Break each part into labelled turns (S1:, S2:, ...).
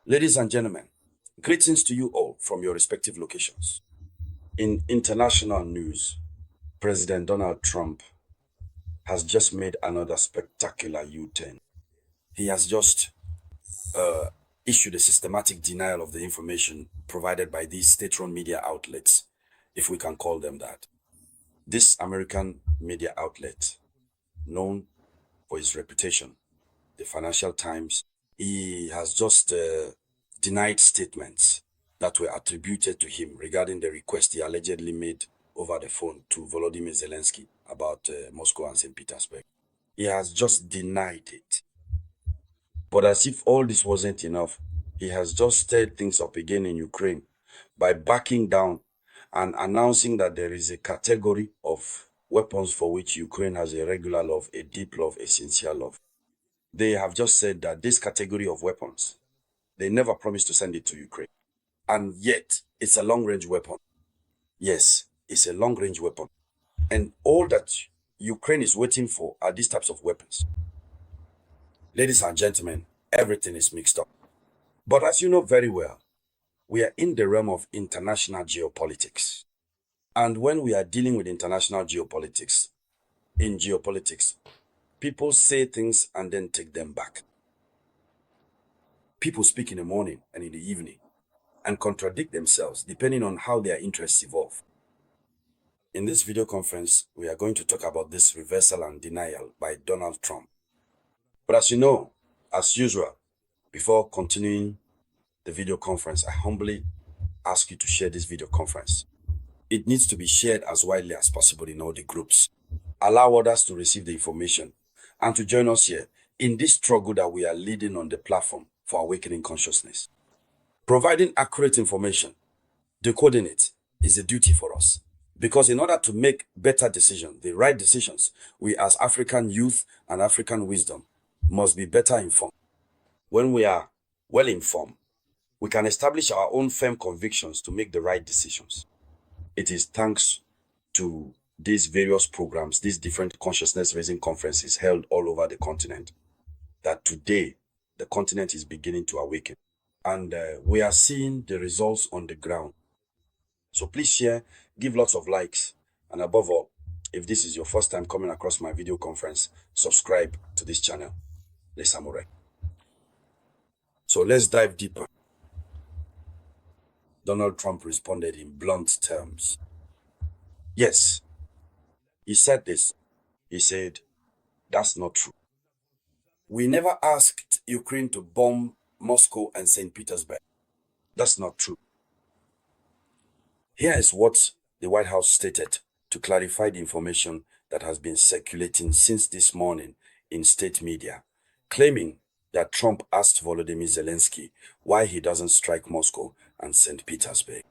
S1: Ladies and gentlemen, greetings to you all from your respective locations. In international news, President Donald Trump has just made another spectacular U-turn. He has just issued a systematic denial of the information provided by these state-run media outlets, if we can call them that. This American media outlet, known for its reputation, the Financial Times, he has just denied statements that were attributed to him regarding the request he allegedly made over the phone to Volodymyr Zelensky about Moscow and St. Petersburg. He has just denied it. But as if all this wasn't enough, he has just stirred things up again in Ukraine by backing down and announcing that there is a category of weapons for which Ukraine has a regular love, a deep love, a sincere love. They have just said that this category of weapons, they never promised to send it to Ukraine. And yet, it's a long-range weapon. Yes, it's a long-range weapon. And all that Ukraine is waiting for are these types of weapons. Ladies and gentlemen, everything is mixed up. But as you know very well, we are in the realm of international geopolitics. And when we are dealing with international geopolitics, in geopolitics, people say things and then take them back. People speak in the morning and in the evening and contradict themselves depending on how their interests evolve. In this video conference, we are going to talk about this reversal and denial by Donald Trump. But as you know, as usual, before continuing the video conference, I humbly ask you to share this video conference. It needs to be shared as widely as possible in all the groups. Allow others to receive the information and to join us here in this struggle that we are leading on the platform for awakening consciousness. Providing accurate information, decoding it, is a duty for us. Because in order to make better decisions, the right decisions, we as African youth and African wisdom must be better informed. When we are well informed, we can establish our own firm convictions to make the right decisions. It is thanks to these various programs, these different consciousness-raising conferences held all over the continent, that today the continent is beginning to awaken. And we are seeing the results on the ground. So please share, give lots of likes, and above all, if this is your first time coming across my video conference, subscribe to this channel, the Samouraï. So let's dive deeper. Donald Trump responded in blunt terms. Yes, he said this. He said, that's not true. We never asked Ukraine to bomb Moscow and St. Petersburg. That's not true. Here is what the White House stated to clarify the information that has been circulating since this morning in state media, claiming that Trump asked Volodymyr Zelensky why he doesn't strike Moscow and St. Petersburg.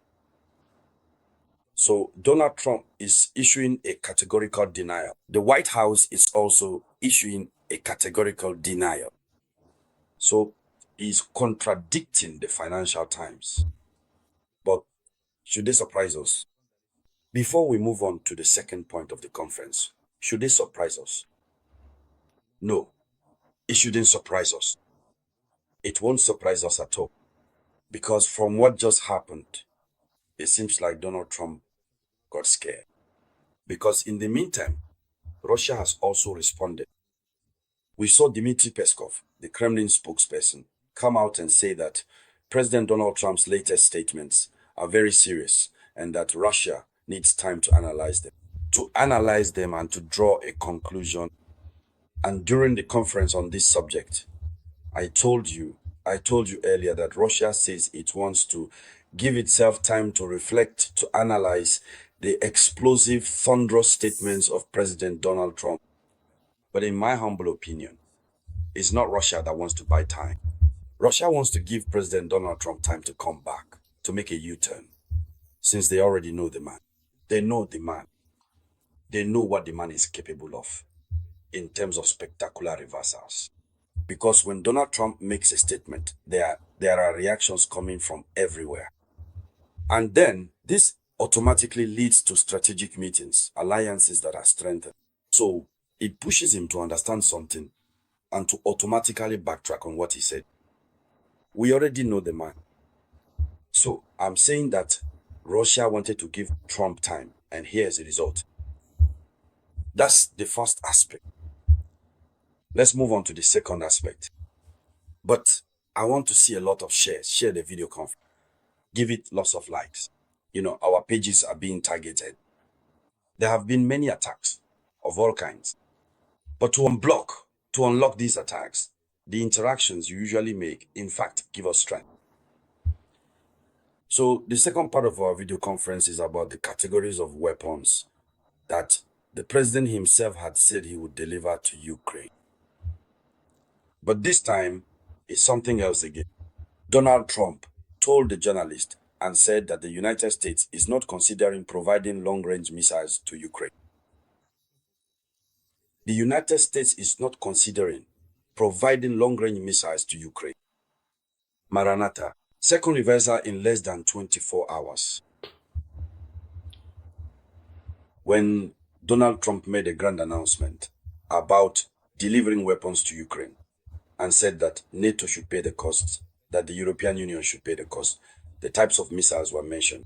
S1: So Donald Trump is issuing a categorical denial. The White House is also issuing a categorical denial. So he's contradicting the Financial Times. But should they surprise us? Before we move on to the second point of the conference, should they surprise us? No, it shouldn't surprise us. It won't surprise us at all. Because from what just happened, it seems like Donald Trump got scared. Because in the meantime, Russia has also responded. We saw Dmitry Peskov, the Kremlin spokesperson, come out and say that President Donald Trump's latest statements are very serious and that Russia needs time to analyze them and to draw a conclusion. And during the conference on this subject, I told you earlier that Russia says it wants to give itself time to reflect, to analyze the explosive, thunderous statements of President Donald Trump. But in my humble opinion, it's not Russia that wants to buy time. Russia wants to give President Donald Trump time to come back, to make a U-turn, since they already know the man. They know the man. They know what the man is capable of in terms of spectacular reversals. Because when Donald Trump makes a statement, there are reactions coming from everywhere. And then this automatically leads to strategic meetings, alliances that are strengthened. So it pushes him to understand something and to automatically backtrack on what he said. We already know the man. So I'm saying that Russia wanted to give Trump time, and here's the result. That's the first aspect. Let's move on to the second aspect. But I want to see a lot of shares. Share the video conference. Give it lots of likes. Our pages are being targeted. There have been many attacks of all kinds. But to unlock these attacks, the interactions you usually make, in fact, give us strength. So the second part of our video conference is about the categories of weapons that the president himself had said he would deliver to Ukraine. But this time, it's something else again. Donald Trump told the journalist and said that the United States is not considering providing long-range missiles to Ukraine. The United States is not considering providing long-range missiles to Ukraine. Maranatha, second reversal in less than 24 hours. When Donald Trump made a grand announcement about delivering weapons to Ukraine and said that NATO should pay the cost, that the European Union should pay the cost, the types of missiles were mentioned.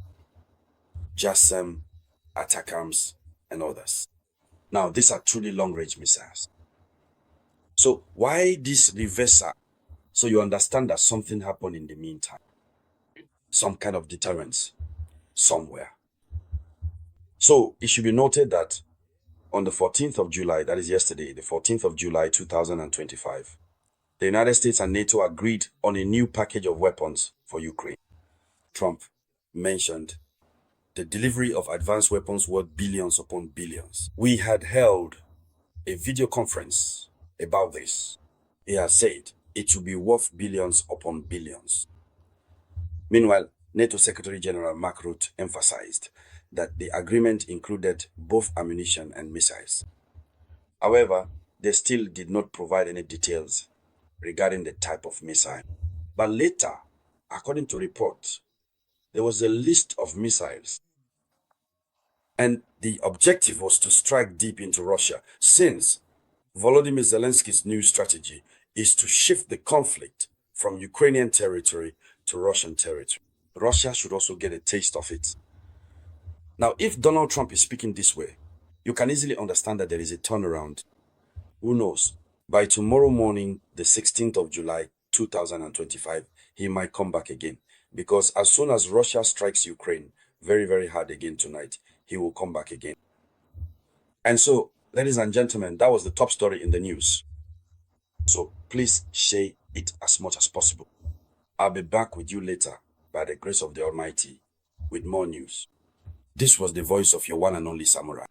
S1: JASSM, ATACMS, and others. Now, these are truly long-range missiles. So why this reversal? So you understand that something happened in the meantime. Some kind of deterrence somewhere. So it should be noted that on the 14th of July, that is yesterday, the 14th of July 2025, the United States and NATO agreed on a new package of weapons for Ukraine. Trump mentioned the delivery of advanced weapons worth billions upon billions. We had held a video conference about this. He has said it should be worth billions upon billions. Meanwhile, NATO Secretary General Mark Rutte emphasized that the agreement included both ammunition and missiles. However, they still did not provide any details regarding the type of missile. But later, according to reports, there was a list of missiles. And the objective was to strike deep into Russia, since Volodymyr Zelensky's new strategy is to shift the conflict from Ukrainian territory to Russian territory. Russia should also get a taste of it. Now, if Donald Trump is speaking this way, you can easily understand that there is a turnaround. Who knows? By tomorrow morning, the 16th of July, 2025, he might come back again. Because as soon as Russia strikes Ukraine very, very hard again tonight, he will come back again. And so, ladies and gentlemen, that was the top story in the news. So please share it as much as possible. I'll be back with you later, by the grace of the Almighty, with more news. This was the voice of your one and only Samurai.